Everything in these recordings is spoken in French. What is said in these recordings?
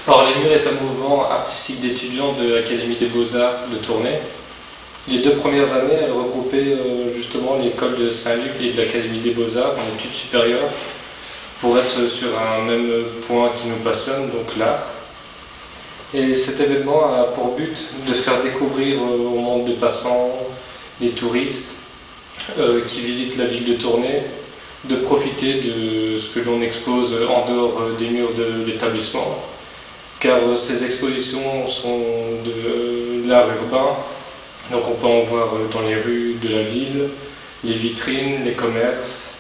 Alors, les Murs est un mouvement artistique d'étudiants de l'Académie des Beaux-Arts de Tournai. Les 2 premières années, elles regroupaient justement l'école de Saint-Luc et de l'Académie des Beaux-Arts en études supérieures pour être sur un même point qui nous passionne, donc l'art. Et cet événement a pour but de faire découvrir au monde des passants, des touristes qui visitent la ville de Tournai, de profiter de ce que l'on expose en dehors des murs de l'établissement. Car ces expositions sont de l'art urbain, donc on peut en voir dans les rues de la ville, les vitrines, les commerces,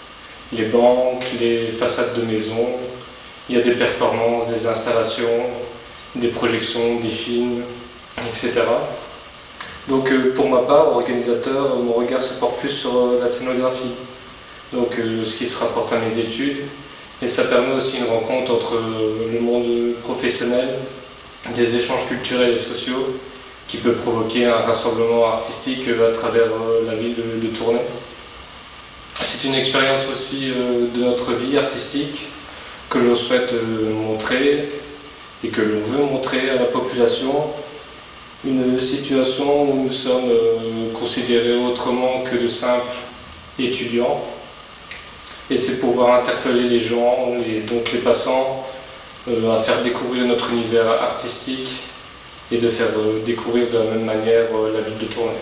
les banques, les façades de maisons. Il y a des performances, des installations, des projections, des films, etc. Donc pour ma part, organisateur, mon regard se porte plus sur la scénographie, donc ce qui se rapporte à mes études. Et ça permet aussi une rencontre entre le monde professionnel, des échanges culturels et sociaux qui peut provoquer un rassemblement artistique à travers la ville de Tournai. C'est une expérience aussi de notre vie artistique que l'on souhaite montrer et que l'on veut montrer à la population. Une situation où nous sommes considérés autrement que de simples étudiants. Et c'est pouvoir interpeller les gens, et donc les passants, à faire découvrir notre univers artistique et de faire découvrir de la même manière la ville de Tournai.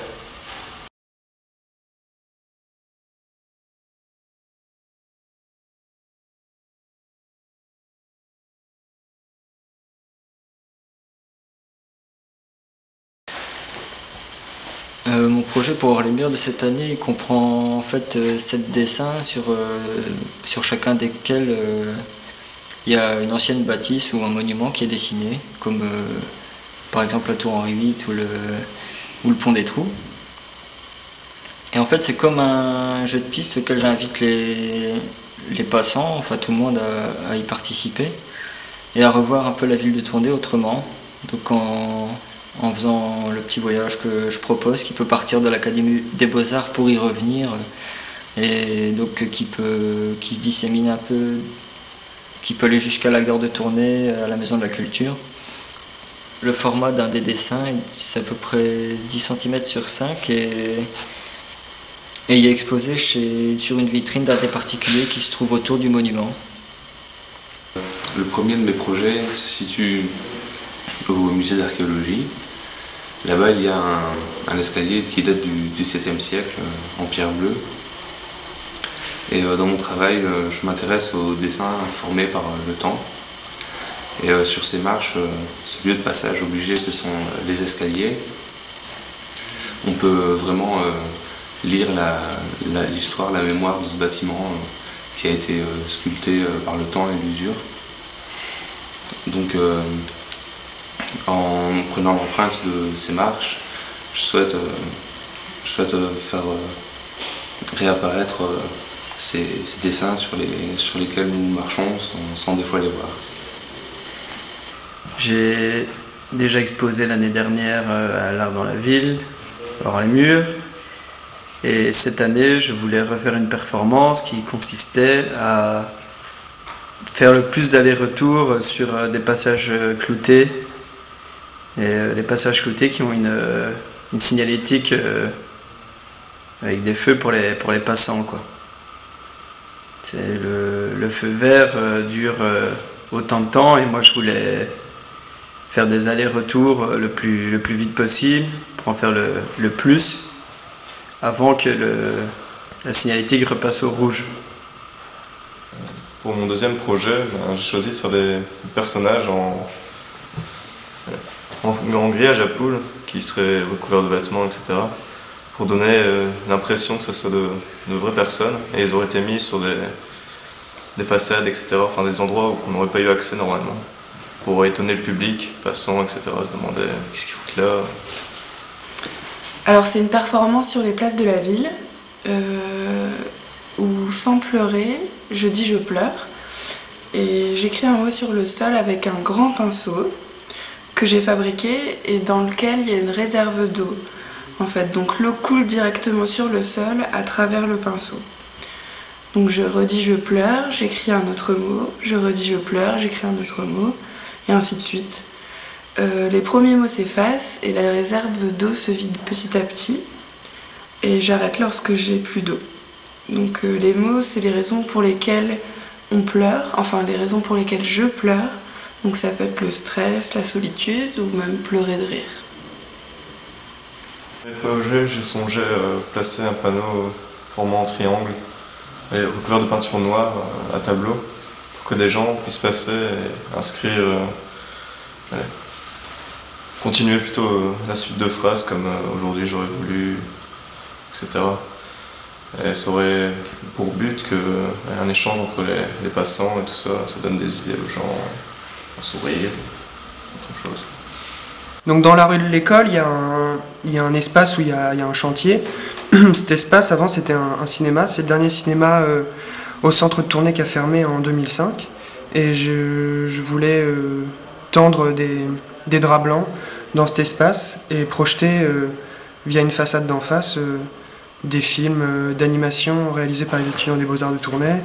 Mon projet pour les murs de cette année il comprend en fait 7 dessins sur chacun desquels il y a une ancienne bâtisse ou un monument qui est dessiné, comme par exemple la tour Henri VIII ou le pont des Trous. Et en fait c'est comme un jeu de piste auquel j'invite les passants, enfin tout le monde à y participer et à revoir un peu la ville de Tournai autrement. Donc en faisant le petit voyage que je propose, qui peut partir de l'Académie des Beaux-Arts pour y revenir, et donc qui se dissémine un peu, qui peut aller jusqu'à la gare de Tournai, à la Maison de la Culture. Le format d'un des dessins, c'est à peu près 10 cm sur 5 et il est exposé sur une vitrine d'un des particuliers qui se trouve autour du monument. Le premier de mes projets se situe au musée d'archéologie. Là-bas, il y a un escalier qui date du XVIIe siècle en pierre bleue. Et dans mon travail, je m'intéresse aux dessins formés par le temps. Et sur ces marches, ce lieu de passage obligé que sont les escaliers, on peut vraiment lire l'histoire, la mémoire de ce bâtiment qui a été sculpté par le temps et l'usure. Donc, en prenant l'empreinte de ces marches, je souhaite faire réapparaître ces dessins sur lesquels nous marchons sans des fois les voir. J'ai déjà exposé l'année dernière à l'Art dans la ville, alors les murs, et cette année je voulais refaire une performance qui consistait à faire le plus d'allers-retours sur des passages cloutés. Et les passages cloutés qui ont une signalétique avec des feux pour les passants, quoi. Le feu vert dure autant de temps et moi je voulais faire des allers-retours le plus vite possible pour en faire le plus avant que la signalétique repasse au rouge. Pour mon deuxième projet, j'ai choisi de faire des personnages en grillage à poules qui seraient recouverts de vêtements, etc. pour donner l'impression que ce soit de vraies personnes. Et ils auraient été mis sur des façades, etc. Enfin des endroits où on n'aurait pas eu accès normalement. Pour étonner le public, passant, etc. Se demander qu'est-ce qu'ils foutent là. Alors c'est une performance sur les places de la ville où sans pleurer, je dis je pleure. Et j'écris un mot sur le sol avec un grand pinceau que j'ai fabriqué et dans lequel il y a une réserve d'eau. En fait, donc l'eau coule directement sur le sol à travers le pinceau. Donc je redis je pleure, j'écris un autre mot, je redis je pleure, j'écris un autre mot, et ainsi de suite. Les premiers mots s'effacent et la réserve d'eau se vide petit à petit, et j'arrête lorsque j'ai plus d'eau. Donc les mots, c'est les raisons pour lesquelles on pleure, enfin les raisons pour lesquelles je pleure. Donc ça peut être le stress, la solitude ou même pleurer de rire. Mes projets, j'ai songé placer un panneau formant un triangle et recouvert de peinture noire à tableau pour que des gens puissent passer et inscrire, continuer plutôt la suite de phrases comme aujourd'hui j'aurais voulu, etc. Et ça aurait pour but qu'un échange entre les passants et tout ça, ça donne des idées aux gens, un sourire, autre chose. Donc dans la rue de l'école, il y a un espace où il y a un chantier. Cet espace, avant, c'était un cinéma. C'est le dernier cinéma au centre de Tournai qui a fermé en 2005. Et je voulais tendre des draps blancs dans cet espace et projeter via une façade d'en face des films d'animation réalisés par les étudiants des Beaux-Arts de Tournai,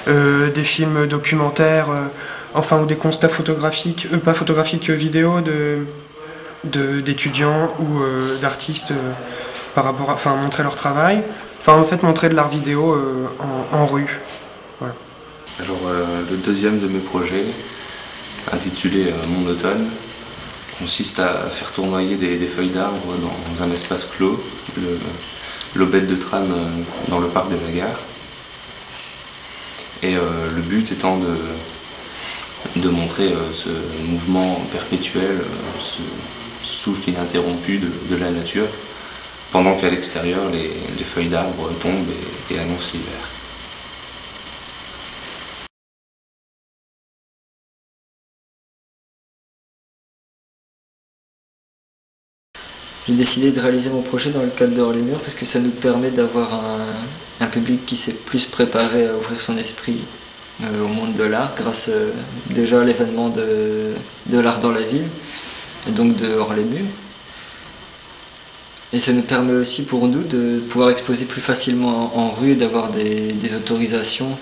des films documentaires, ou des constats photographiques, pas photographiques, vidéo d'étudiants ou d'artistes par rapport à montrer leur travail, montrer de l'art vidéo en rue. Voilà. Alors le deuxième de mes projets, intitulé Mon automne, consiste à faire tournoyer des feuilles d'arbres dans un espace clos, l'aubette de tram dans le parc de la gare. Et le but étant de montrer ce mouvement perpétuel, ce souffle ininterrompu de la nature, pendant qu'à l'extérieur, les feuilles d'arbres tombent et annoncent l'hiver. J'ai décidé de réaliser mon projet dans le cadre de Hors les Murs parce que ça nous permet d'avoir un public qui s'est plus préparé à ouvrir son esprit au monde de l'art grâce déjà à l'événement de l'art dans la ville et donc de Hors les Murs. Et ça nous permet aussi pour nous de pouvoir exposer plus facilement en rue et d'avoir des autorisations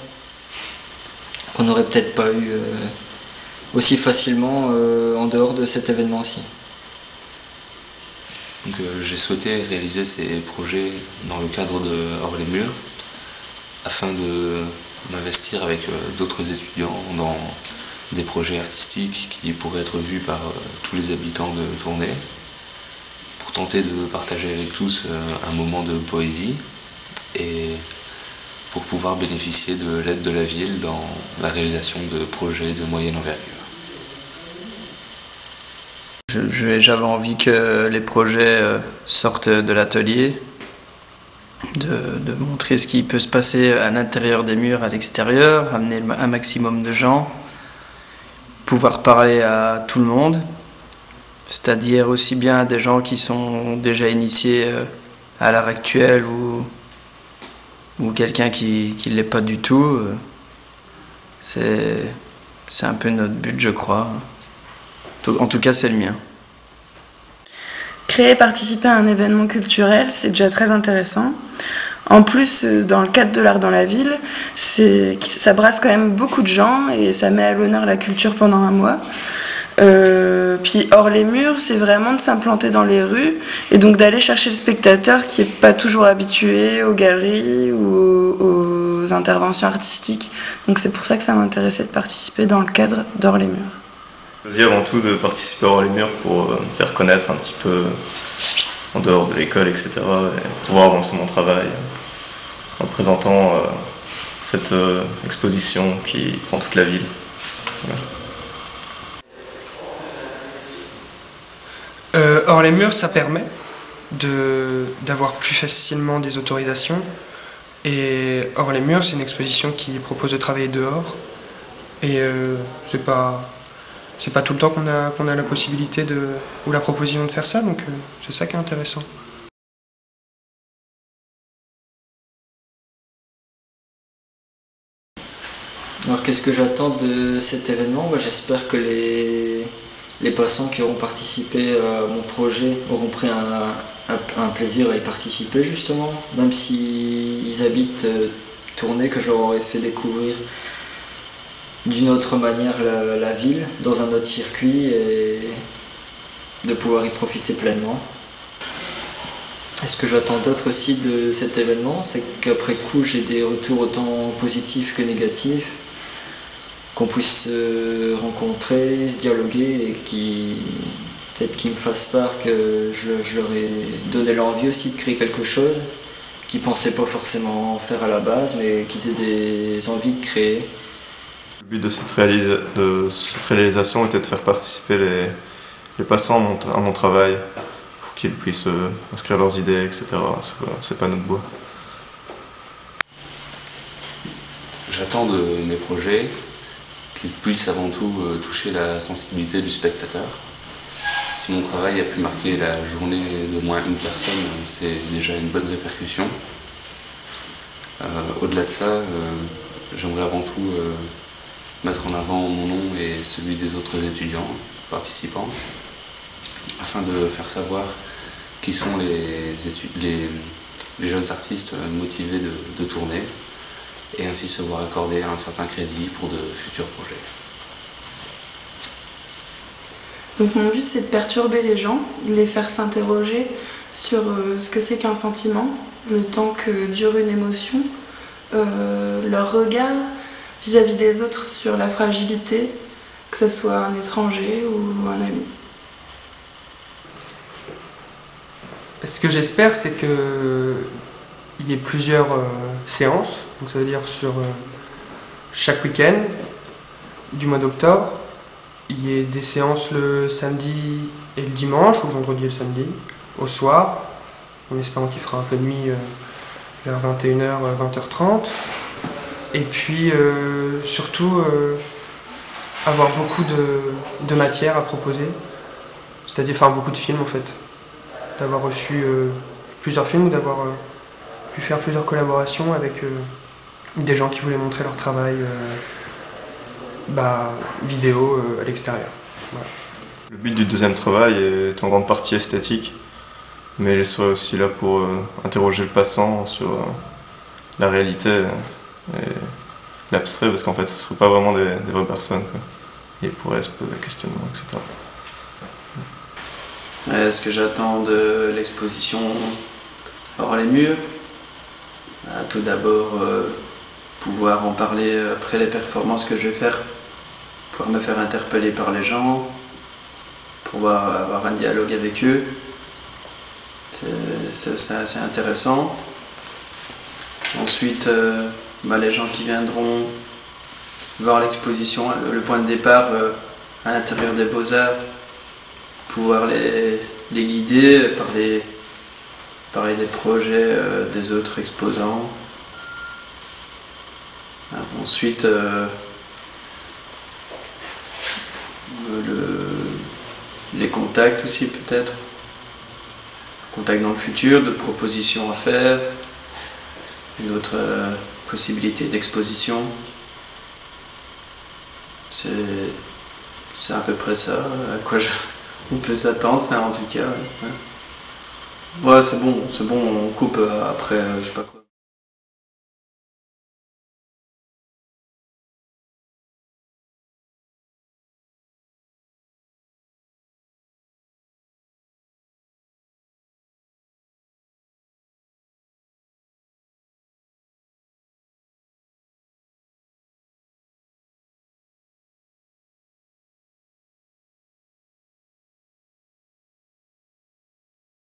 qu'on n'aurait peut-être pas eu aussi facilement en dehors de cet événement-ci. Donc j'ai souhaité réaliser ces projets dans le cadre de Hors les Murs afin de m'investir avec d'autres étudiants dans des projets artistiques qui pourraient être vus par tous les habitants de Tournai pour tenter de partager avec tous un moment de poésie et pour pouvoir bénéficier de l'aide de la ville dans la réalisation de projets de moyenne envergure. J'avais envie que les projets sortent de l'atelier, de montrer ce qui peut se passer à l'intérieur des murs, à l'extérieur, amener un maximum de gens, pouvoir parler à tout le monde, c'est-à-dire aussi bien à des gens qui sont déjà initiés à l'art actuel ou quelqu'un qui ne l'est pas du tout. C'est un peu notre but, je crois. En tout cas, c'est le mien. Créer et participer à un événement culturel, c'est déjà très intéressant. En plus, dans le cadre de l'art dans la ville, ça brasse quand même beaucoup de gens et ça met à l'honneur la culture pendant un mois. Puis Hors les Murs, c'est vraiment de s'implanter dans les rues et donc d'aller chercher le spectateur qui n'est pas toujours habitué aux galeries ou aux interventions artistiques. Donc c'est pour ça que ça m'intéressait de participer dans le cadre d'Hors les Murs. J'ai avant tout de participer à Hors les Murs pour me faire connaître un petit peu en dehors de l'école, etc. et pouvoir avancer mon travail en présentant cette exposition qui prend toute la ville. Voilà. Hors les Murs, ça permet d'avoir plus facilement des autorisations. Et Hors les Murs, c'est une exposition qui propose de travailler dehors. Et c'est pas tout le temps qu'on a la possibilité ou la proposition de faire ça, donc c'est ça qui est intéressant. Alors qu'est-ce que j'attends de cet événement ? J'espère que les passants qui auront participé à mon projet auront pris un plaisir à y participer justement, même s'ils habitent tournée que je leur aurais fait découvrir d'une autre manière la ville, dans un autre circuit, et de pouvoir y profiter pleinement. Et ce que j'attends d'autre aussi de cet événement, c'est qu'après coup j'ai des retours autant positifs que négatifs, qu'on puisse se rencontrer, se dialoguer, et peut-être qu'ils me fassent part que je leur ai donné l'envie aussi de créer quelque chose qu'ils ne pensaient pas forcément faire à la base, mais qu'ils aient des envies de créer. Le but de cette réalisation était de faire participer les passants à mon travail pour qu'ils puissent inscrire leurs idées, etc. C'est pas notre bois. J'attends de mes projets qu'ils puissent avant tout toucher la sensibilité du spectateur. Si mon travail a pu marquer la journée d'au moins une personne, c'est déjà une bonne répercussion. Au-delà de ça, j'aimerais avant tout mettre en avant mon nom et celui des autres étudiants participants, afin de faire savoir qui sont les jeunes artistes motivés de tourner, et ainsi se voir accorder un certain crédit pour de futurs projets. Donc mon but, c'est de perturber les gens, de les faire s'interroger sur ce que c'est qu'un sentiment, le temps que dure une émotion, leur regard vis-à-vis des autres sur la fragilité, que ce soit un étranger ou un ami. Ce que j'espère, c'est qu'il y ait plusieurs séances, donc ça veut dire sur chaque week-end du mois d'octobre. Il y ait des séances le samedi et le dimanche, ou le vendredi et le samedi, au soir, en espérant qu'il fera un peu de nuit vers 21h, 20h30. Et puis surtout avoir beaucoup de matière à proposer, c'est-à-dire enfin beaucoup de films en fait, d'avoir reçu plusieurs films, d'avoir pu faire plusieurs collaborations avec des gens qui voulaient montrer leur travail vidéo à l'extérieur. Voilà. Le but du deuxième travail est en grande partie esthétique, mais il serait aussi là pour interroger le passant sur la réalité et l'abstrait, parce qu'en fait ce ne seraient pas vraiment des vraies personnes, quoi. Et ils pourraient se poser des questionnements, etc. Ce que j'attends de l'exposition Hors les murs, tout d'abord pouvoir en parler après les performances que je vais faire, pouvoir me faire interpeller par les gens, pouvoir avoir un dialogue avec eux. C'est assez intéressant. Ensuite, les gens qui viendront voir l'exposition, le point de départ à l'intérieur des Beaux-Arts, pouvoir les guider, parler des projets des autres exposants. Ensuite, les contacts aussi peut-être, contacts dans le futur, d'autres propositions à faire, une autre possibilité d'exposition. C'est à peu près ça à quoi on peut s'attendre, en tout cas. Ouais, c'est bon, on coupe après, je sais pas quoi.